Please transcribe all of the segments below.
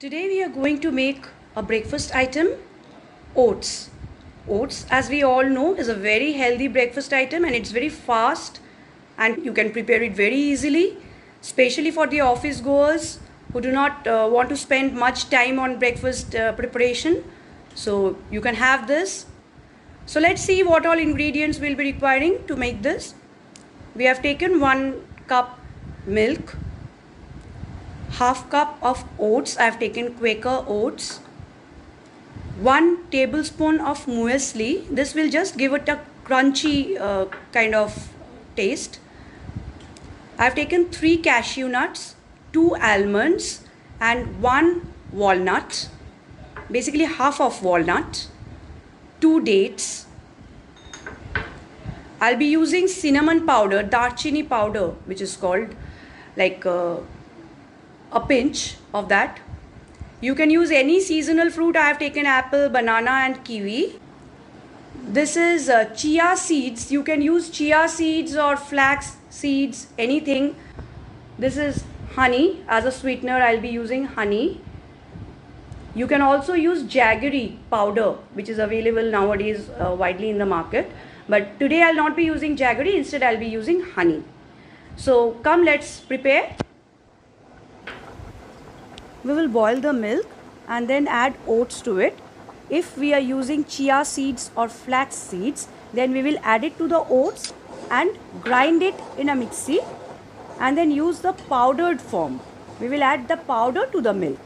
Today we are going to make a breakfast item, oats. Oats, as we all know, is a very healthy breakfast item and it's very fast and you can prepare it very easily, especially for the office goers who do not want to spend much time on breakfast preparation. So you can have this. So let's see what all ingredients we'll be requiring to make this. We have taken 1 cup milk, half cup of oats. I have taken Quaker oats, 1 tablespoon of muesli. This will just give it a crunchy kind of taste. I have taken 3 cashew nuts, 2 almonds and 1 walnut, basically half of walnut, 2 dates. I'll be using cinnamon powder, darchini powder, which is called, like a pinch of that. You can use any seasonal fruit. I have taken apple, banana and kiwi. This is chia seeds. You can use chia seeds or flax seeds, anything. This is honey. As a sweetener, I'll be using honey. You can also use jaggery powder, which is available nowadays widely in the market. But today I'll not be using jaggery. Instead, I'll be using honey. So come, let's prepare. We will boil the milk and then add oats to it. If we are using chia seeds or flax seeds, then we will add it to the oats and grind it in a mixie and then use the powdered form. We will add the powder to the milk.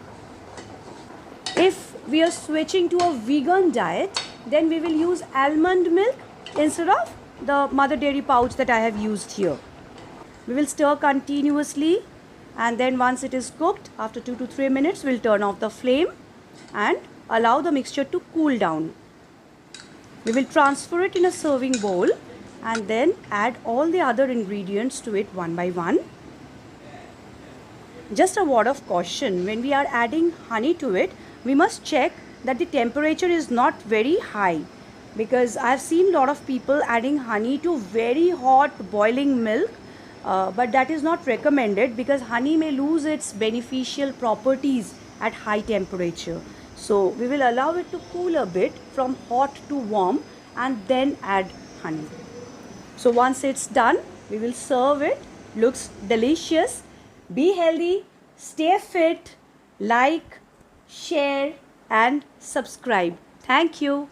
If we are switching to a vegan diet, then we will use almond milk instead of the mother dairy pouch that I have used here. We will stir continuously, and then once it is cooked, after 2 to 3 minutes, we'll turn off the flame and allow the mixture to cool down. We will transfer it in a serving bowl and then add all the other ingredients to it one by one. Just a word of caution, when we are adding honey to it, we must check that the temperature is not very high, because I've seen a lot of people adding honey to very hot boiling milk. But that is not recommended, because honey may lose its beneficial properties at high temperature. So we will allow it to cool a bit from hot to warm and then add honey. So once it's done, we will serve it. Looks delicious. Be healthy, stay fit, like, share and subscribe. Thank you.